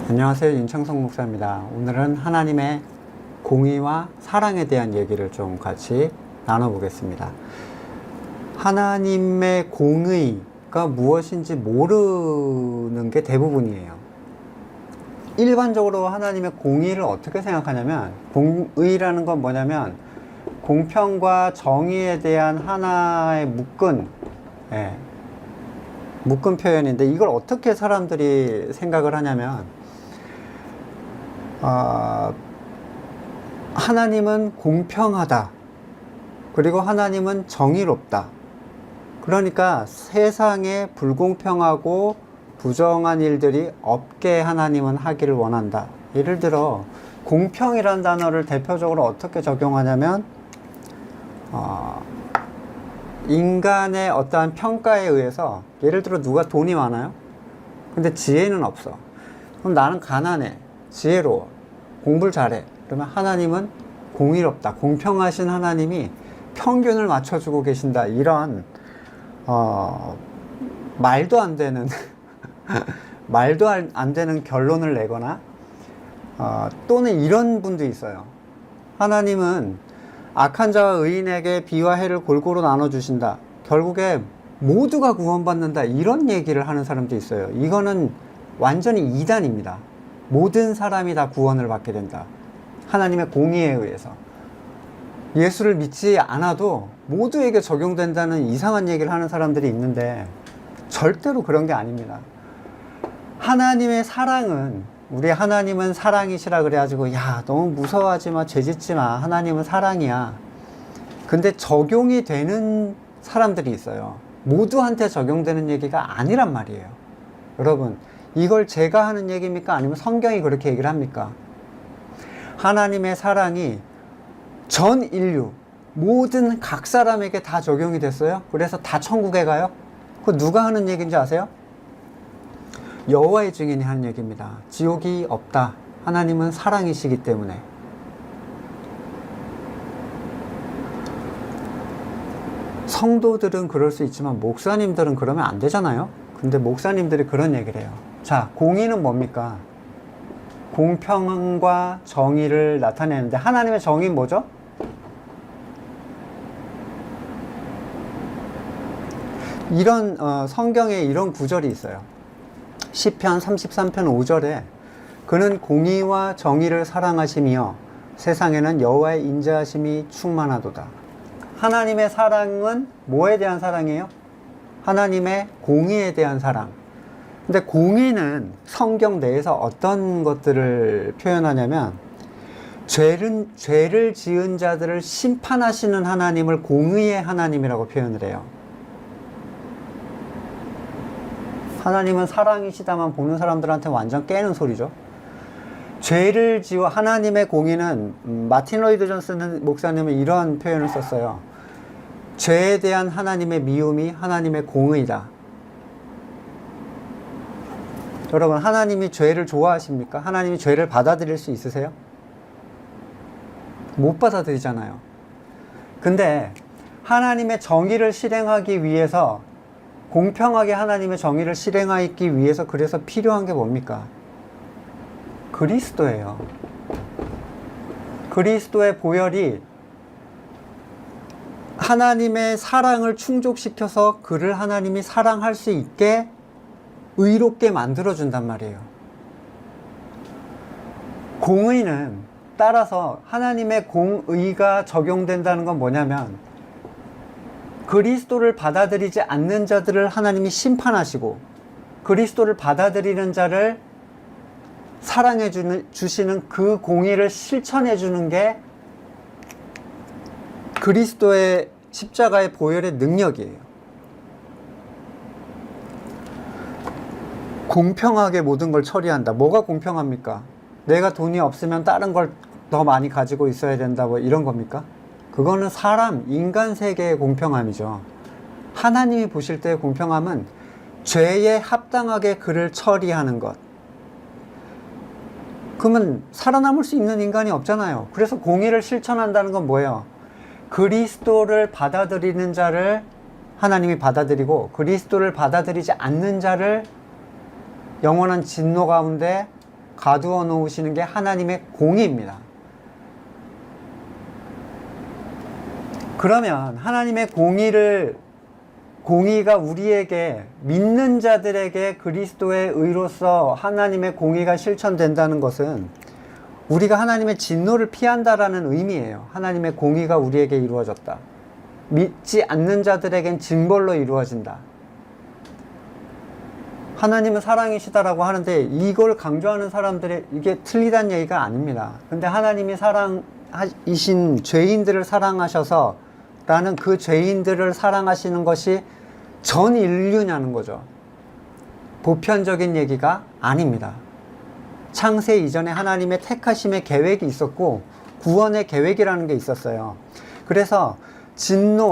안녕하세요. 윤창성 목사입니다. 오늘은 하나님의 공의와 사랑에 대한 얘기를 좀 같이 나눠보겠습니다. 하나님의 공의가 무엇인지 모르는 게 대부분이에요. 일반적으로 하나님의 공의를 어떻게 생각하냐면, 공의라는 건 뭐냐면 공평과 정의에 대한 하나의 묶은 표현인데, 이걸 어떻게 사람들이 생각을 하냐면, 하나님은 공평하다. 그리고 하나님은 정의롭다. 그러니까 세상에 불공평하고 부정한 일들이 없게 하나님은 하기를 원한다. 예를 들어 공평이라는 단어를 대표적으로 어떻게 적용하냐면, 인간의 어떠한 평가에 의해서, 예를 들어 누가 돈이 많아요? 근데 지혜는 없어. 그럼 나는 가난해, 지혜로워, 공부를 잘해. 그러면 하나님은 공의롭다, 공평하신 하나님이 평균을 맞춰주고 계신다. 이런 말도 안 되는 말도 안 되는 결론을 내거나, 또는 이런 분도 있어요. 하나님은 악한 자와 의인에게 비와 해를 골고루 나눠주신다. 결국에 모두가 구원받는다. 이런 얘기를 하는 사람도 있어요. 이거는 완전히 이단입니다. 모든 사람이 다 구원을 받게 된다. 하나님의 공의에 의해서. 예수를 믿지 않아도 모두에게 적용된다는 이상한 얘기를 하는 사람들이 있는데, 절대로 그런 게 아닙니다. 하나님의 사랑은, 우리 하나님은 사랑이시라 그래가지고 야 너무 무서워하지 마, 죄짓지 마, 하나님은 사랑이야. 근데 적용이 되는 사람들이 있어요. 모두한테 적용되는 얘기가 아니란 말이에요. 여러분, 이걸 제가 하는 얘기입니까? 아니면 성경이 그렇게 얘기를 합니까? 하나님의 사랑이 전 인류, 모든 각 사람에게 다 적용이 됐어요. 그래서 다 천국에 가요. 그거 누가 하는 얘기인지 아세요? 여호와의 증인이 하는 얘기입니다. 지옥이 없다. 하나님은 사랑이시기 때문에. 성도들은 그럴 수 있지만 목사님들은 그러면 안 되잖아요. 근데 목사님들이 그런 얘기를 해요. 자, 공의는 뭡니까? 공평과 정의를 나타내는데, 하나님의 정의는 뭐죠? 이런 성경에 이런 구절이 있어요. 시편 33편 5절에 그는 공의와 정의를 사랑하시며 세상에는 여호와의 인자하심이 충만하도다. 하나님의 사랑은 뭐에 대한 사랑이에요? 하나님의 공의에 대한 사랑. 근데 공의는 성경 내에서 어떤 것들을 표현하냐면, 죄를 지은 자들을 심판하시는 하나님을 공의의 하나님이라고 표현을 해요. 하나님은 사랑이시다만 보는 사람들한테 완전 깨는 소리죠. 죄를 지어, 하나님의 공의는, 마틴 로이드 존슨 목사님은 이러한 표현을 썼어요. 죄에 대한 하나님의 미움이 하나님의 공의다. 여러분, 하나님이 죄를 좋아하십니까? 하나님이 죄를 받아들일 수 있으세요? 못 받아들이잖아요. 근데 하나님의 정의를 실행하기 위해서, 공평하게 하나님의 정의를 실행하기 위해서, 그래서 필요한 게 뭡니까? 그리스도예요. 그리스도의 보혈이 하나님의 사랑을 충족시켜서 그를 하나님이 사랑할 수 있게 의롭게 만들어준단 말이에요. 공의는, 따라서 하나님의 공의가 적용된다는 건 뭐냐면, 그리스도를 받아들이지 않는 자들을 하나님이 심판하시고, 그리스도를 받아들이는 자를 사랑해 주시는 그 공의를 실천해 주는 게 그리스도의 십자가의 보혈의 능력이에요. 공평하게 모든 걸 처리한다. 뭐가 공평합니까? 내가 돈이 없으면 다른 걸 더 많이 가지고 있어야 된다, 뭐 이런 겁니까? 그거는 인간 세계의 공평함이죠. 하나님이 보실 때의 공평함은 죄에 합당하게 그를 처리하는 것. 그러면 살아남을 수 있는 인간이 없잖아요. 그래서 공의를 실천한다는 건 뭐예요? 그리스도를 받아들이는 자를 하나님이 받아들이고, 그리스도를 받아들이지 않는 자를 영원한 진노 가운데 가두어 놓으시는 게 하나님의 공의입니다. 그러면 하나님의 공의가 우리에게, 믿는 자들에게 그리스도의 의로서 하나님의 공의가 실천된다는 것은 우리가 하나님의 진노를 피한다라는 의미예요. 하나님의 공의가 우리에게 이루어졌다. 믿지 않는 자들에겐 징벌로 이루어진다. 하나님은 사랑이시다라고 하는데 이걸 강조하는 사람들이 이게 틀리다는 얘기가 아닙니다. 근데 하나님이 사랑이신 죄인들을 사랑하셔서 라는 그 죄인들을 사랑하시는 것이 전 인류냐는 거죠. 보편적인 얘기가 아닙니다. 창세 이전에 하나님의 택하심의 계획이 있었고 구원의 계획이라는 게 있었어요. 그래서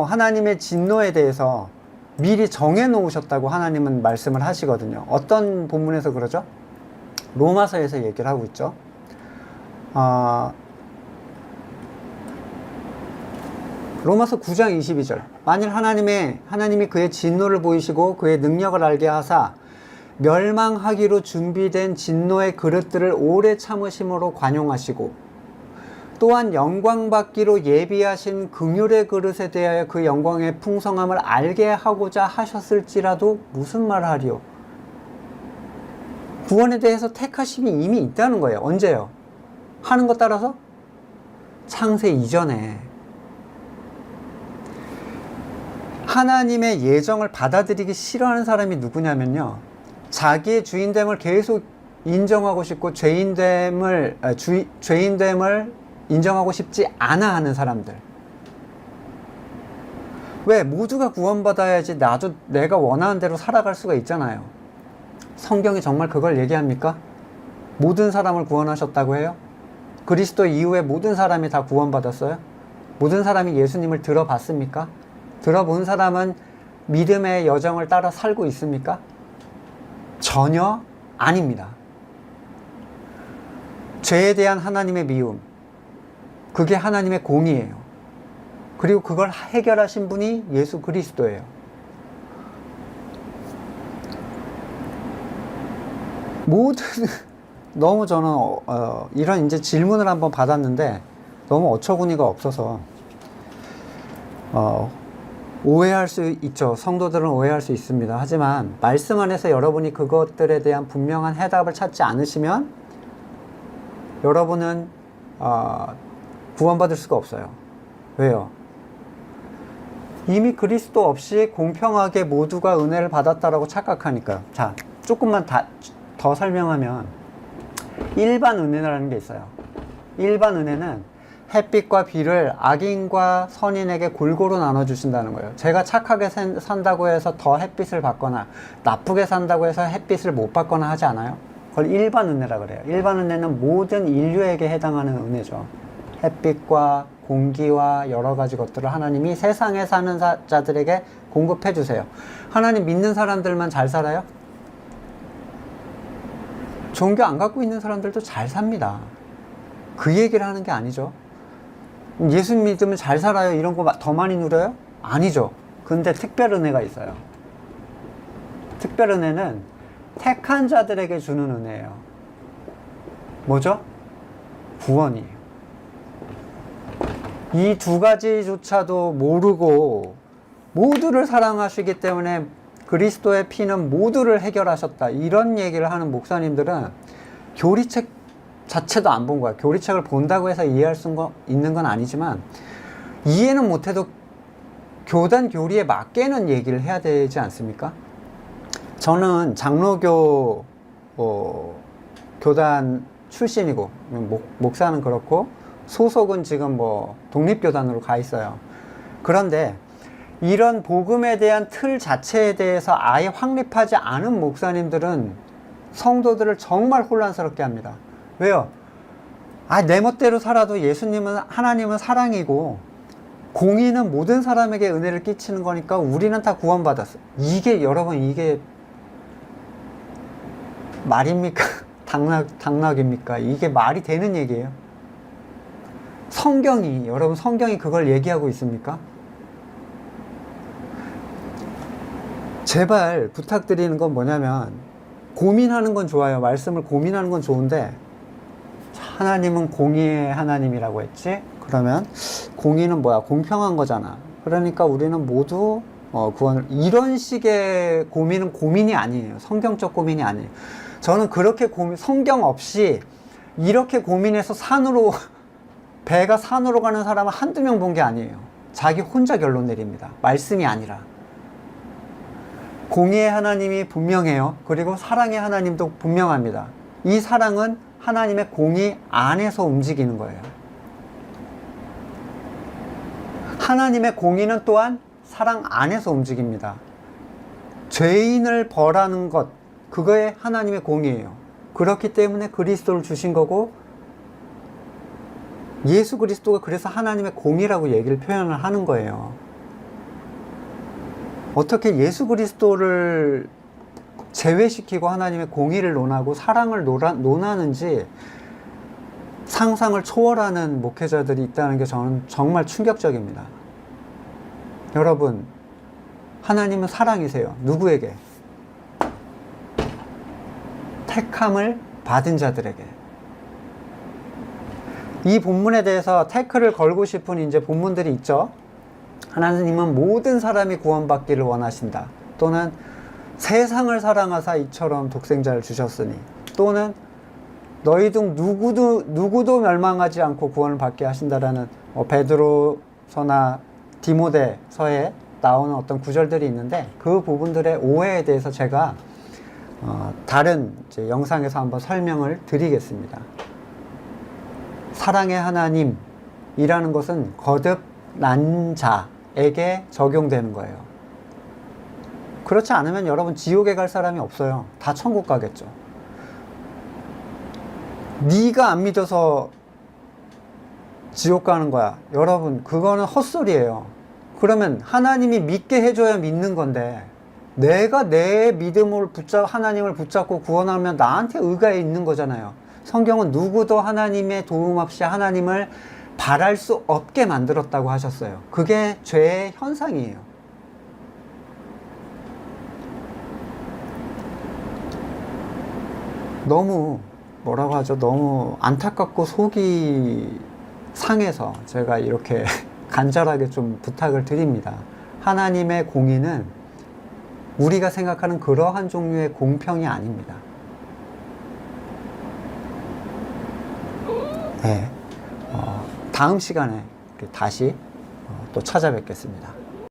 하나님의 진노에 대해서 미리 정해 놓으셨다고 하나님은 말씀을 하시거든요. 어떤 본문에서 그러죠? 로마서에서 얘기를 하고 있죠. 로마서 9장 22절. 만일 하나님이 그의 진노를 보이시고 그의 능력을 알게 하사 멸망하기로 준비된 진노의 그릇들을 오래 참으심으로 관용하시고 또한 영광받기로 예비하신 긍휼의 그릇에 대하여 그 영광의 풍성함을 알게 하고자 하셨을지라도 무슨 말을 하리요? 구원에 대해서 택하심이 이미 있다는 거예요. 언제요? 하는 것 따라서? 창세 이전에. 하나님의 예정을 받아들이기 싫어하는 사람이 누구냐면요, 자기의 주인됨을 계속 인정하고 싶고 죄인됨을 인정하고 싶지 않아 하는 사람들. 왜? 모두가 구원받아야지 나도 내가 원하는 대로 살아갈 수가 있잖아요. 성경이 정말 그걸 얘기합니까? 모든 사람을 구원하셨다고 해요? 그리스도 이후에 모든 사람이 다 구원받았어요? 모든 사람이 예수님을 들어봤습니까? 들어본 사람은 믿음의 여정을 따라 살고 있습니까? 전혀 아닙니다. 죄에 대한 하나님의 미움, 그게 하나님의 공의예요. 그리고 그걸 해결하신 분이 예수 그리스도예요. 너무 저는 이런 이제 질문을 한번 받았는데 너무 어처구니가 없어서 오해할 수 있죠. 성도들은 오해할 수 있습니다. 하지만 말씀 안에서 여러분이 그것들에 대한 분명한 해답을 찾지 않으시면 여러분은 구원받을 수가 없어요. 왜요? 이미 그리스도 없이 공평하게 모두가 은혜를 받았다라고 착각하니까요. 자, 조금만 더 설명하면 일반 은혜라는 게 있어요. 일반 은혜는 햇빛과 비를 악인과 선인에게 골고루 나눠주신다는 거예요. 제가 착하게 산다고 해서 더 햇빛을 받거나 나쁘게 산다고 해서 햇빛을 못 받거나 하지 않아요? 그걸 일반 은혜라 그래요. 일반 은혜는 모든 인류에게 해당하는 은혜죠. 햇빛과 공기와 여러 가지 것들을 하나님이 세상에 사는 자들에게 공급해 주세요. 하나님 믿는 사람들만 잘 살아요? 종교 안 갖고 있는 사람들도 잘 삽니다. 그 얘기를 하는 게 아니죠. 예수 믿으면 잘 살아요, 이런 거 더 많이 누려요? 아니죠. 근데 특별 은혜가 있어요. 특별 은혜는 택한 자들에게 주는 은혜예요. 뭐죠? 구원이에요. 이 두 가지조차도 모르고 모두를 사랑하시기 때문에 그리스도의 피는 모두를 해결하셨다, 이런 얘기를 하는 목사님들은 교리책 자체도 안 본 거야. 교리책을 본다고 해서 이해할 수 있는 건 아니지만 이해는 못해도 교단 교리에 맞게는 얘기를 해야 되지 않습니까? 저는 장로교 교단 출신이고 목사는 그렇고 소속은 지금 독립교단으로 가 있어요. 그런데 이런 복음에 대한 틀 자체에 대해서 아예 확립하지 않은 목사님들은 성도들을 정말 혼란스럽게 합니다. 왜요? 내 멋대로 살아도 하나님은 사랑이고 공의는 모든 사람에게 은혜를 끼치는 거니까 우리는 다 구원받았어. 여러분, 이게 말입니까? 당락입니까? 이게 말이 되는 얘기예요? 여러분, 성경이 그걸 얘기하고 있습니까? 제발 부탁드리는 건 뭐냐면, 고민하는 건 좋아요. 말씀을 고민하는 건 좋은데 하나님은 공의의 하나님이라고 했지? 그러면 공의는 뭐야? 공평한 거잖아. 그러니까 우리는 모두 구원을, 이런 식의 고민은 고민이 아니에요. 성경적 고민이 아니에요. 저는 그렇게 성경 없이 이렇게 고민해서 배가 산으로 가는 사람은 한두 명 본 게 아니에요. 자기 혼자 결론 내립니다. 말씀이 아니라. 공의의 하나님이 분명해요. 그리고 사랑의 하나님도 분명합니다. 이 사랑은 하나님의 공의 안에서 움직이는 거예요. 하나님의 공의는 또한 사랑 안에서 움직입니다. 죄인을 벌하는 것, 그거에 하나님의 공의예요. 그렇기 때문에 그리스도를 주신 거고, 예수 그리스도가 그래서 하나님의 공의라고 얘기를 표현을 하는 거예요. 어떻게 예수 그리스도를 제외시키고 하나님의 공의를 논하고 사랑을 논하는지 상상을 초월하는 목회자들이 있다는 게 저는 정말 충격적입니다. 여러분, 하나님은 사랑이세요. 누구에게? 택함을 받은 자들에게. 이 본문에 대해서 태클을 걸고 싶은 이제 본문들이 있죠. 하나님은 모든 사람이 구원받기를 원하신다. 또는 세상을 사랑하사 이처럼 독생자를 주셨으니. 또는 너희 중 누구도 멸망하지 않고 구원을 받게 하신다라는 베드로서나 디모데서에 나오는 어떤 구절들이 있는데, 그 부분들의 오해에 대해서 제가 다른 이제 영상에서 한번 설명을 드리겠습니다. 사랑의 하나님이라는 것은 거듭난 자에게 적용되는 거예요. 그렇지 않으면 여러분 지옥에 갈 사람이 없어요. 다 천국 가겠죠. 네가 안 믿어서 지옥 가는 거야. 여러분, 그거는 헛소리예요. 그러면 하나님이 믿게 해줘야 믿는 건데, 내가 내 믿음을 하나님을 붙잡고 구원하면 나한테 의가 있는 거잖아요. 성경은 누구도 하나님의 도움 없이 하나님을 바랄 수 없게 만들었다고 하셨어요. 그게 죄의 현상이에요. 너무 뭐라고 하죠? 너무 안타깝고 속이 상해서 제가 이렇게 간절하게 좀 부탁을 드립니다. 하나님의 공의는 우리가 생각하는 그러한 종류의 공평이 아닙니다. 네, 다음 시간에 다시 또 찾아뵙겠습니다.